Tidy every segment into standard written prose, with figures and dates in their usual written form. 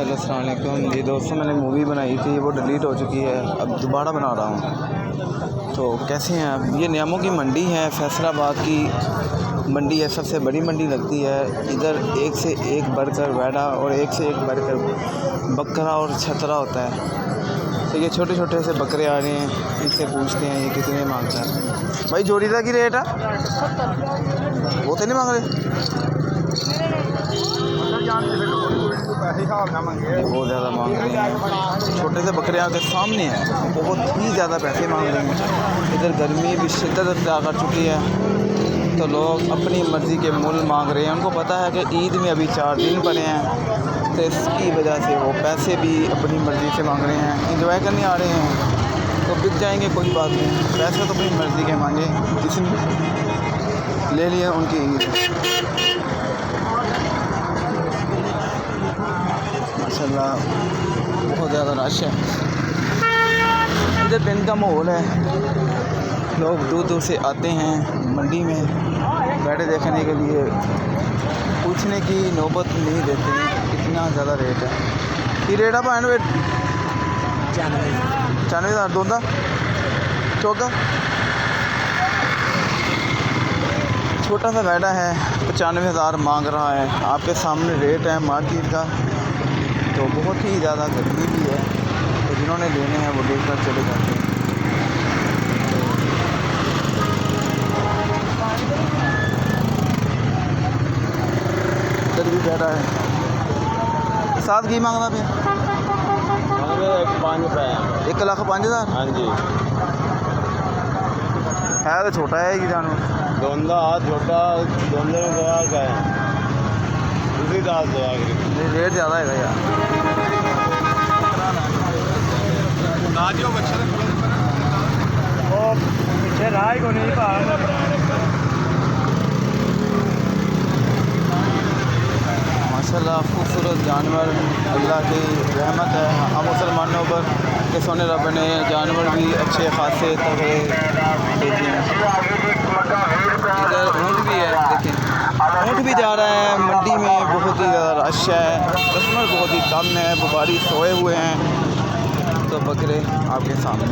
Hello अस्सलाम वालेकुम जी दोस्तों, मैंने मूवी बनाई थी वो डिलीट हो चुकी है, अब दोबारा बना रहा हूँ। तो कैसे हैं आप? ये नियामों की मंडी है, फैसलाबाद की मंडी है, सबसे बड़ी मंडी लगती है। इधर एक से एक बढ़कर वैड़ा और एक से एक बढ़कर बकरा और छतरा होता है। तो ये छोटे छोटे से बकरे आ रहे हैं, इनसे पूछते हैं ये कितने मांगता है। भाई जोड़ीदा की रेट है? वो तो नहीं मांग रहे, बहुत ज़्यादा मांग रहे हैं। छोटे से बकरे के सामने हैं, बहुत ही ज़्यादा पैसे मांग रहे हैं। इधर गर्मी भी शिद्दत अख्तियार कर चुकी है, तो लोग अपनी मर्ज़ी के मूल मांग रहे हैं। उनको पता है कि ईद में अभी 4 दिन पड़े हैं, तो इसकी वजह से वो पैसे भी अपनी मर्ज़ी से मांग रहे हैं। इंजॉय करने आ रहे हैं तो बिक जाएंगे, कोई बात नहीं। पैसे तो अपनी मर्ज़ी के मांगे, जिसने ले लिया उनकी ईद है। माशाल्लाह बहुत ज़्यादा रश है। इधर दिन का माहौल है, लोग दूर दूर से आते हैं मंडी में बैठे देखने के लिए। पूछने की नौबत नहीं देते, इतना ज़्यादा रेट है। ये रेट है पाइन वेट 95,000 दोंदा चौका। छोटा सा बैठा है, 95,000 मांग रहा है। आपके सामने रेट है मार्केट का। तो बहुत ही ज़्यादा गर्मी भी है, तो जिन्होंने लेने हैं वो लेकर चले जाते हैं। इधर भी बैठा है। साथ की मांगना पे 1,05,000। हाँ जी, है तो छोटा है कि जानवर दोंदा छोटा दोंदे में गया का है, उसी दाल दो आखिरी रेट ज़्यादा है यार। पीछे राय को नहीं माशाल्लाह खूबसूरत जानवर, अल्लाह की रहमत है हम मुसलमानों पर कि सोने रब ने जानवर भी अच्छे खासे तगड़े देखे हैं। इधर ऊँट भी है, देखें ऊँट भी जा रहा है मंडी में। बहुत ही ज़्यादा रश है, कस्टमर बहुत ही कम है, व्यापारी सोए हुए हैं। तो बकरे आपके सामने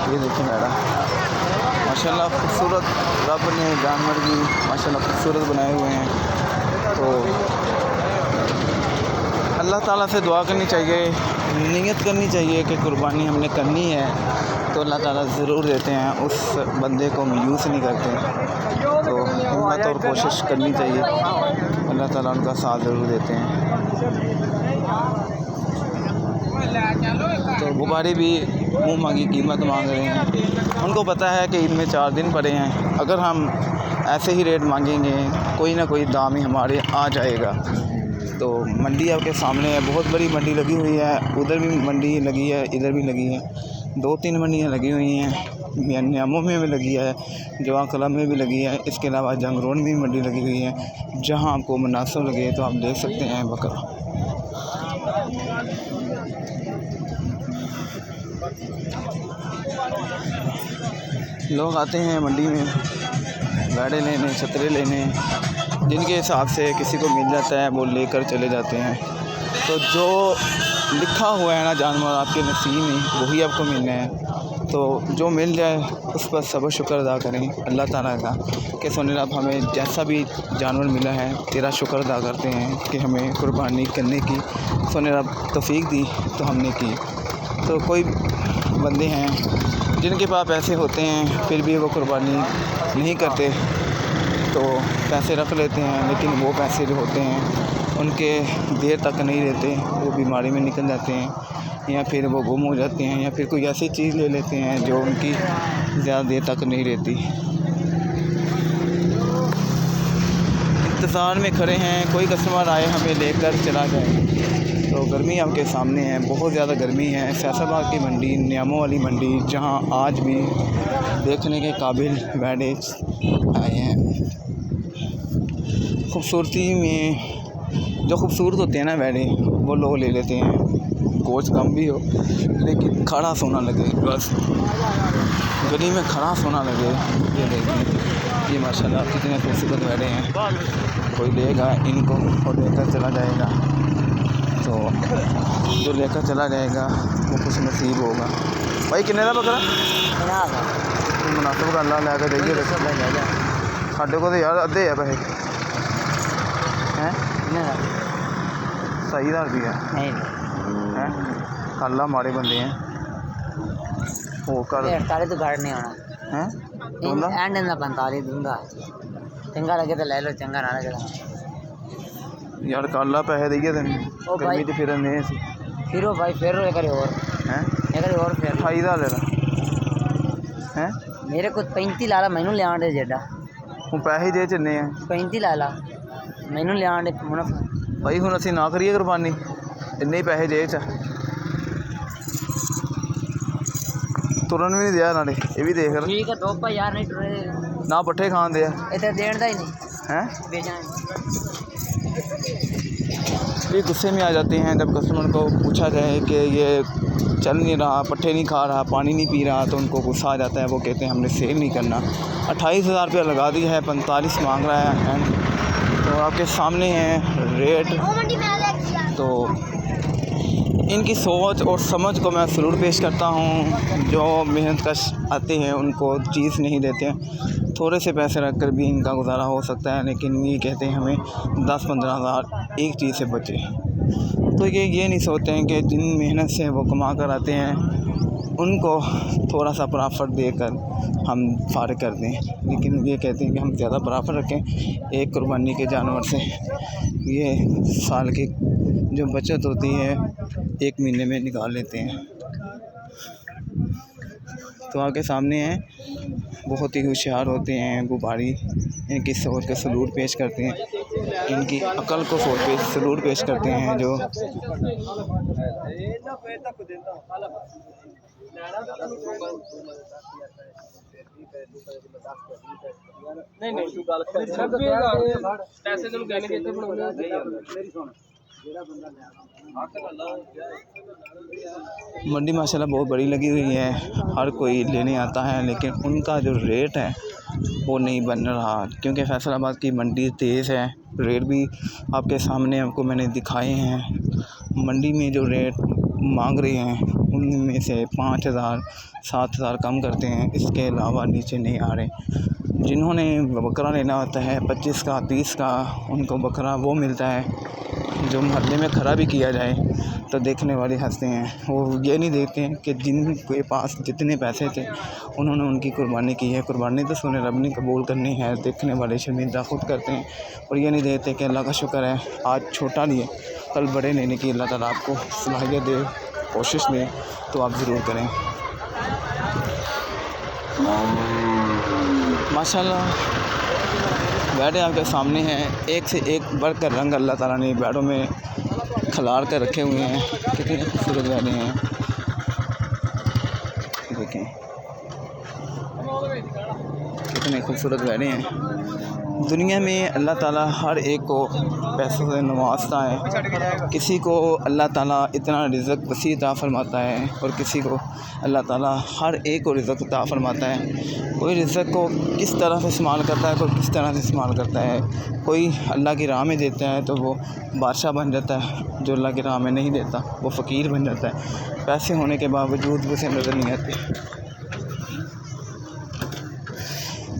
ये देखें मेरा माशाल्लाह खूबसूरत रब ने जानवर भी माशाल्लाह खूबसूरत बनाए हुए हैं। तो अल्लाह ताला से दुआ करनी चाहिए, नियत करनी चाहिए कि कुर्बानी हमने करनी है तो अल्लाह ताला ज़रूर देते हैं, उस बंदे को मायूस नहीं करते। तो हिम्मत और कोशिश करनी चाहिए, अल्लाह ताला उनका साथ ज़रूर देते हैं। तो व्यापारी भी मुँह मांगी कीमत मांग रहे हैं। उनको पता है कि इनमें 4 दिन पड़े हैं, अगर हम ऐसे ही रेट मांगेंगे कोई ना कोई दाम ही हमारे आ जाएगा। तो मंडी आपके सामने है, बहुत बड़ी मंडी लगी हुई है। उधर भी मंडी लगी है, इधर भी लगी है, 2-3 मंडियाँ लगी हुई हैं। नियामों में भी लगी है, जवान कलम में भी लगी है, इसके अलावा जंगरोन में भी मंडी लगी हुई है। जहाँ आपको मुनासिब लगे तो आप देख सकते हैं बकरा। लोग आते हैं मंडी में गाड़े लेने, छतरे लेने, जिनके हिसाब से किसी को मिल जाता है वो लेकर चले जाते हैं। तो जो लिखा हुआ है ना जानवर आपके नसीब में वही आपको मिलना है। तो जो मिल जाए उस पर सब्र शुक्र अदा करें अल्लाह ताला का कि सोने रब हमें जैसा भी जानवर मिला है तेरा शुक्र अदा करते हैं कि हमें कुर्बानी करने की सोने रब तौफीक दी तो हमने की। तो कोई बंदे हैं जिनके पास पैसे होते हैं फिर भी वो कुर्बानी नहीं करते, तो पैसे रख लेते हैं, लेकिन वो पैसे जो होते हैं उनके देर तक नहीं रहते, वो बीमारी में निकल जाते हैं या फिर वो गुम हो जाते हैं या फिर कोई ऐसी चीज़ ले लेते हैं जो उनकी ज़्यादा देर तक नहीं रहती। इंतज़ार में खड़े हैं, कोई कस्टमर आए हमें लेकर चला जाए। तो गर्मी आपके सामने है, बहुत ज़्यादा गर्मी है। फैसलाबाद की मंडी, नियामों वाली मंडी, जहाँ आज भी देखने के काबिल वैड़े आए हैं। खूबसूरती में जो खूबसूरत होते हैं ना वैड़े, वो लोग ले लेते हैं। गोश्त कम भी हो लेकिन खड़ा सोना लगे, बस गली में खड़ा सोना लगे। ये देखिए ये माशाल्लाह कितने खूबसूरत बैठे हैं। कोई लेगा इनको और लेकर चला जाएगा, तो जो लेकर चला जाएगा वो कुछ नसीब होगा। भाई किन्ने दा बकरा? मुनासिब गल लैके जाइए। साढ़े को तो यार अद्धे है पैसे हैं, 20,000 रुपया है। कल माड़े बंदे हैं वो कर 48 तो घट नहीं होना हैं, एंड ना 45 दूंगा। चंगा लगे तो ले लो, चंगा ना लगे तो यार कल पैसे देइए तेन ओ भाई। गर्मी तो फिर नहीं सी फिर भाई फिर एक बारी और हैं फिर 28,000 ले ला हैं। मेरे को 35 ला ला, मैनू लिया दे जेडा हूँ पैसे जे चन्ने हैं 35 ला ला, मैनू लिया दे मुनाफा। भाई हूँ असी ना करिए कुरबानी, इन्ने ही पैसे जेब च तुरन भी नहीं दिया नाले। ये भी देख रहा ठीक है तो भाई यार नहीं टुरे ना पट्ठे खान दिया इधर देण दा ही नहीं हैं। बेचना। ये गुस्से में आ जाते हैं जब कस्टमर को पूछा जाए कि ये चल नहीं रहा, पट्ठे नहीं खा रहा, पानी नहीं पी रहा, तो उनको गुस्सा आ जाता है। वो कहते हैं हमने सेल नहीं करना। 28,000 रुपया लगा दिया है, 45 मांग रहा है। तो आपके सामने है रेट। तो इनकी सोच और समझ को मैं सलूट पेश करता हूँ। जो मेहनत कश आते हैं उनको चीज़ नहीं देते हैं, थोड़े से पैसे रख कर भी इनका गुजारा हो सकता है, लेकिन ये कहते हैं हमें 10-15 हज़ार एक चीज़ से बचे। तो ये नहीं सोचते हैं कि जिन मेहनत से वो कमा कर आते हैं उनको थोड़ा सा प्रॉफिट देकर हम फारिग कर दें, लेकिन ये कहते हैं कि हम ज़्यादा प्रॉफिट रखें एक कुर्बानी के जानवर से। ये साल की जो बचत होती है 1 महीने में निकाल लेते हैं। तो आपके सामने हैं, बहुत ही होशियार होते हैं गुब्बारी। इनकी सोच का सलूट पेश करते हैं, इनकी अकल को सलूट पेश करते हैं। जो मंडी माशाल्लाह बहुत बड़ी लगी हुई है, हर कोई लेने आता है, लेकिन उनका जो रेट है वो नहीं बन रहा, क्योंकि फैसलाबाद की मंडी तेज़ है। रेट भी आपके सामने आपको मैंने दिखाए हैं। मंडी में जो रेट मांग रहे हैं उनमें से 5,000 7,000 कम करते हैं, इसके अलावा नीचे नहीं आ रहे। जिन्होंने बकरा लेना होता है 25 का 30 का, उनको बकरा वो मिलता है जो मोहल्ले में खड़ा भी किया जाए तो देखने वाले हंसते हैं। वो ये नहीं देखते हैं कि जिनके पास जितने पैसे थे उन्होंने उनकी कुर्बानी की है। कुर्बानी तो सुने रब ने कबूल करनी है, देखने वाले शर्मिंदा खुद करते हैं। और ये नहीं देखते कि अल्लाह का शुक्र है आज छोटा लिए कल बड़े लेने की अल्लाह ताला आपको सलाहियत दे, कोशिश में तो आप ज़रूर करें। माशाल्लाह बैठे आपके सामने हैं, एक से एक बढ़कर रंग अल्लाह ताला ने बैठों में खिलाड़ कर रखे हुए हैं। कितने खूबसूरत बैठे हैं, देखें कितने खूबसूरत बैठे हैं। दुनिया में अल्लाह ताला हर एक को पैसों से नवाजता है। किसी को अल्लाह ताला इतना रिज़्क़ वसी अता फरमाता है और किसी को अल्लाह ताला हर एक को रिज़्क़ अता फरमाता है। कोई रिज़्क़ को किस तरह से इस्तेमाल करता है, कोई किस तरह से इस्तेमाल करता है। कोई अल्लाह की राह में देता है तो वो बादशाह बन जाता है, जो अल्लाह की राह में नहीं देता वो फ़कीर बन जाता है। पैसे होने के बावजूद उसे नज़र नहीं आते।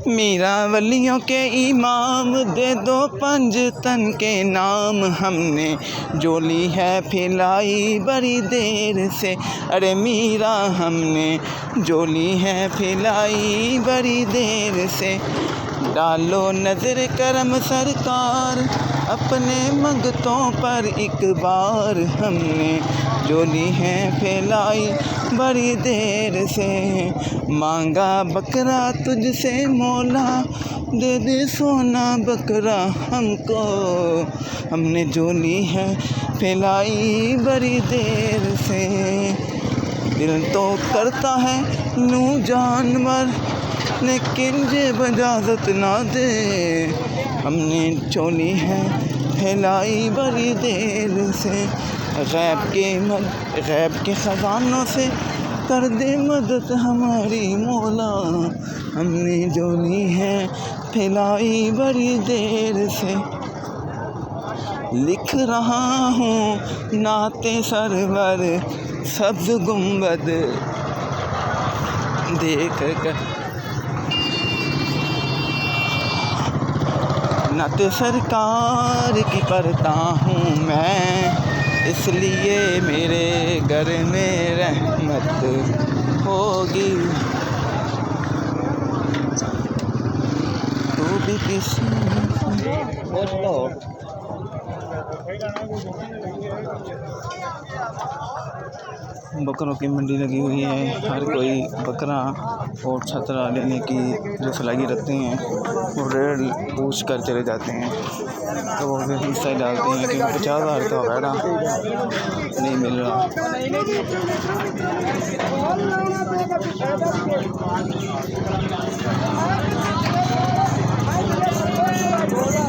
मीरा वलियों के इमाम दे दो 5 तन के नाम, हमने जोली है फैलाई बड़ी देर से। अरे मीरा हमने जोली है फैलाई बड़ी देर से। डालो नज़र करम सरकार अपने मंगतों पर एक बार, हमने जोली है फैलाई बड़ी देर से। मांगा बकरा तुझसे मौला दे दे सोना बकरा हमको, हमने जोली है फैलाई बड़ी देर से। दिल तो करता है लूँ जानवर लेकिन जेब इजाज़त ना दे, हमने चोली है फैलाई बड़ी देर से। गैब के ख़ज़ानों से कर दे मदद हमारी मौला। हमने जो ली है फैलाई बड़ी देर से, लिख रहा हूँ नाते सरवर सब्ज़ गुंबद देख कर। नाते सरकार की पढ़ता हूँ मैं, इसलिए मेरे घर में रहमत होगी। तू भी किसी बकरों की मंडी लगी हुई है। हर कोई बकरा और छतरा लेने की जो सलाही रखते हैं वो रेट पूछ कर चले जाते हैं, तो वो फिर हिस्सा डालते हैं कि 50,000 का बैठा नहीं मिल रहा।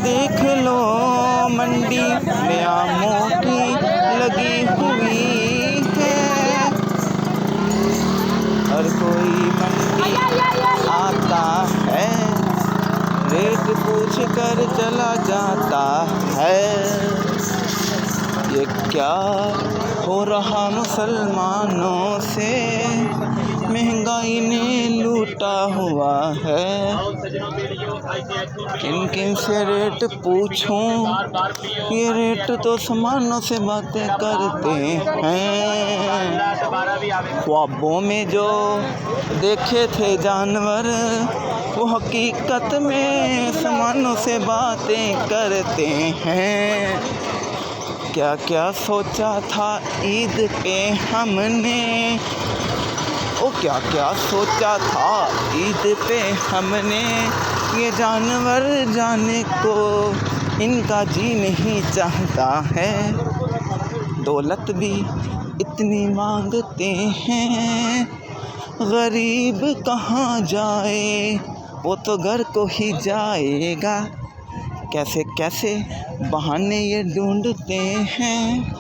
देख लो मंडी आमों की लगी हुई है, हर कोई मंडी आता है, रेट पूछ कर चला जाता है। ये क्या हो रहा मुसलमानों से, महंगाई ने लूटा हुआ है। किन किन से रेट पूछूं, ये रेट तो सामानों से बातें करते हैं। ख्वाबों में जो देखे थे जानवर, वो हकीकत में सामानों से बातें करते हैं। क्या क्या सोचा था ईद पे हमने, ओ क्या क्या सोचा था ईद पे हमने, ये जानवर जाने को इनका जी नहीं चाहता है। दौलत भी इतनी मांगते हैं, गरीब कहाँ जाए, वो तो घर को ही जाएगा। कैसे कैसे बहाने ये ढूंढते हैं,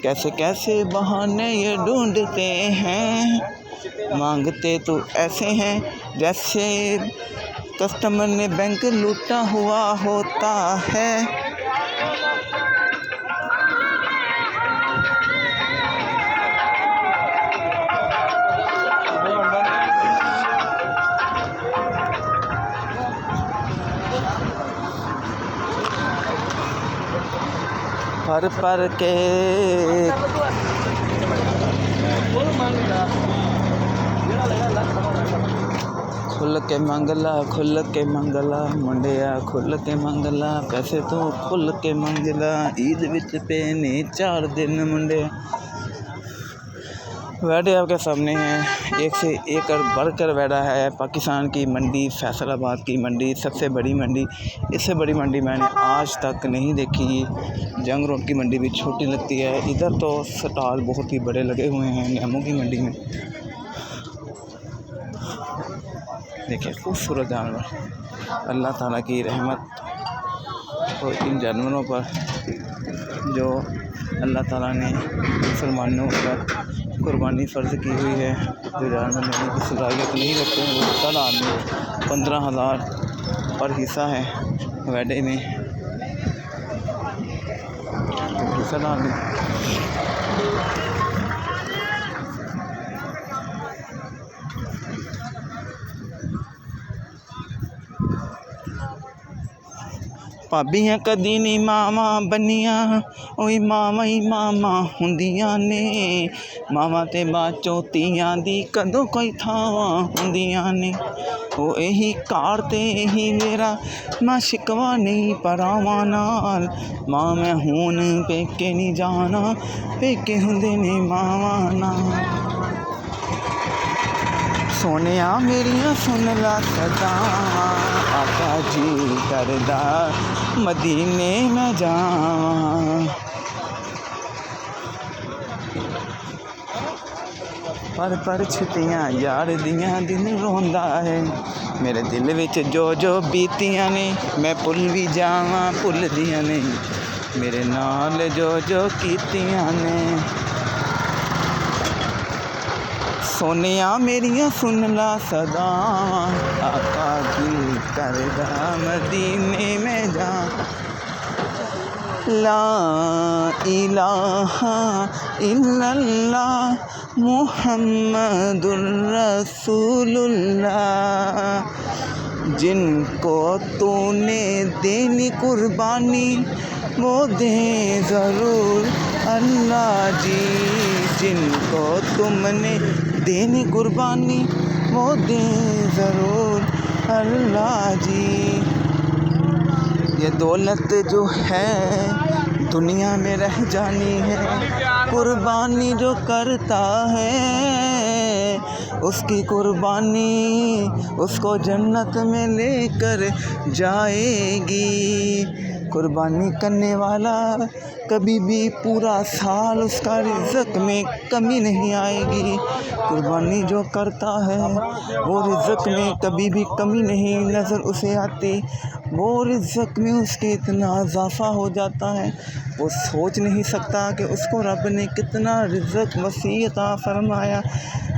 कैसे कैसे बहाने ये ढूंढते हैं। मांगते तो ऐसे हैं जैसे कस्टमर ने बैंक लूटा हुआ होता है। पर के खुल के मंगला मुंडिया, खुल के मंगला पैसे तो खुल के मंगला, ईद विच पेने 4 दिन मुंडिया। वैडे आपके सामने हैं, एक से एक बढ़कर वैडा है। पाकिस्तान की मंडी, फैसलाबाद की मंडी सबसे बड़ी मंडी, इससे बड़ी मंडी मैंने आज तक नहीं देखी। जंग रोड की मंडी भी छोटी लगती है, इधर तो स्टॉल बहुत ही बड़े लगे हुए हैं नियामों की मंडी में। देखिए खूबसूरत जानवर, अल्लाह ताला की रहमत और इन जानवरों पर जो अल्लाह ताला ने मुसलमानों पर कुर्बानी फ़र्ज़ की हुई है, जो जानवर लेने की सलाहियत नहीं रखते हैं, वो कल आदमी 15,000 पर हिस्सा है वैडे में, तो हिस्सा डाल दें। भाबियां कदी नहीं मावा बनियां, ओए मावा ही मावा हुंदियां ने, मावा ते बाचों तियां दी कदों कोई थावां हुंदियां ने। ओ यही कार ते यही मेरा मां शिकवा नहीं परावां नाल, मां मैं हुण पेके नहीं जाना, पेके हुंदे ने मावां नाल। सोनिया मेरिया सुन ला सदावां, आका जी करदा मदीने में जावां। पर छुट्टियां यार दियां दिन रोंदा है, मेरे दिल विच जो बीतियां ने मैं भुल भी जावां भुल दियां ने। मेरे नाल जो जो कीतियां ने सोनिया मेरिया सुन ला सदा आका दिल करदा मदीने में जा ला इलाहा इल्लल्लाह मुहम्मदुर रसूलुल्लाह जिनको तूने देनी कुर्बानी वो दे ज़रूर अल्लाह जी जिनको तुमने देनी कुर्बानी वो दे ज़रूर अल्लाह जी। ये दौलत जो है दुनिया में रह जानी है कुर्बानी जो करता है उसकी कुर्बानी उसको जन्नत में लेकर जाएगी। कुर्बानी करने वाला कभी भी पूरा साल उसका रिज़्क़ में कमी नहीं आएगी। कुर्बानी जो करता है वो रिज़्क़ में कभी भी कमी नहीं नज़र उसे आती। वो रिज़्क़ में उसके इतना इजाफ़ा हो जाता है वो सोच नहीं सकता कि उसको रब ने कितना रिज़्क़ वसी अता फरमाया।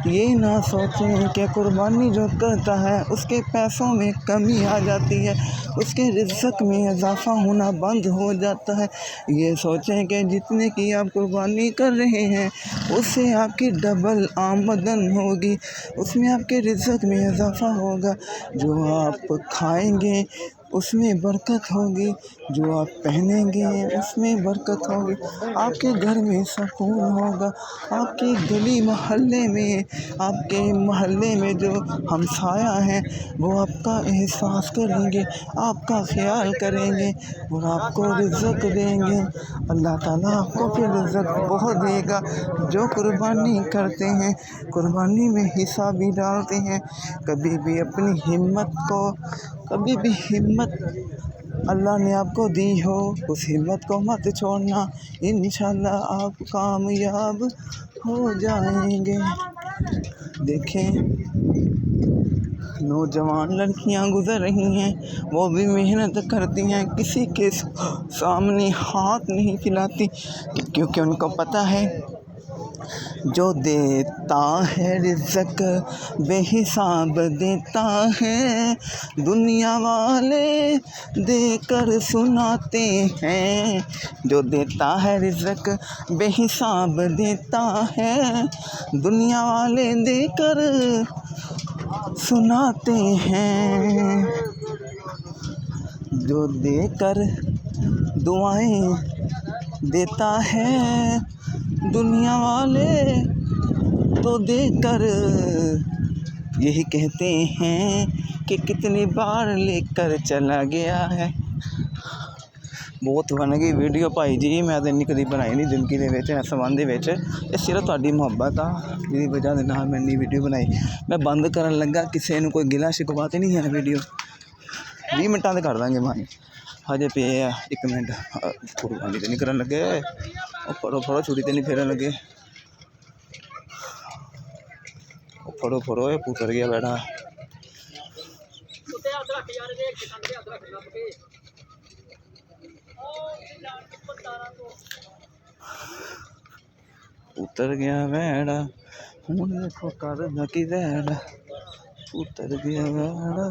ये ना सोचें कि कुर्बानी जो करता है उसके पैसों में कमी आ जाती है उसके रिज़्क़ में इजाफ़ा होना बंद हो जाता है। ये सोचें कि जितने की आप कुर्बानी कर रहे हैं उससे आपकी डबल आमदन होगी उसमें आपके रिज़्क़ में इजाफ़ा होगा। जो आप खाएंगे उसमें बरकत होगी जो आप पहनेंगे उसमें बरकत होगी आपके घर में सुकून होगा। आपके गली मोहल्ले में जो हमसाया हैं वो आपका एहसास करेंगे आपका ख्याल करेंगे और आपको रिज़्क़ देंगे। अल्लाह ताला आपको फिर रिज़्क़ बहुत देगा। जो कुर्बानी करते हैं कुर्बानी में हिस्सा भी डालते हैं कभी भी अपनी हिम्मत अल्लाह ने आपको दी हो उस हिम्मत को मत छोड़ना इंशाअल्लाह आप कामयाब हो जाएंगे। देखें नौजवान लड़कियां गुज़र रही हैं वो भी मेहनत करती हैं किसी के सामने हाथ नहीं फैलाती क्योंकि उनको पता है जो देता है रिज़्क़ बेहिसाब देता है। दुनिया वाले देकर सुनाते हैं जो देता है रिज़्क़ बेहिसाब देता है। दुनिया वाले देकर सुनाते हैं जो देकर दुआएं देता है। दुनिया वाले तो देकर यही कहते हैं कि कितनी बार लेकर चला गया है। बहुत बन गई वीडियो भाई जी मैं तो इन्नी कभी बनाई नहीं जिंदगी दे विच इस संबंध दे विच ये सिर्फ तुहाडी मुहब्बत आ जिहदी वजह दे नाल मैं इन्नी वीडियो बनाई। मैं बंद करन लगा किसी नूं कोई गिला शिकवा ते नहीं है वीडियो 20 मिनटां ते कर दांगे मां हजे पे 1 मिनट कुर्बानी ते नहीं करन लगे फड़ो छुरी ते नहीं फेरन लगे फड़ो ये पुतर गया बैठा उतर गया बैड़ा हूँ देखो कर की बैड़ा उतर गया बैड़ा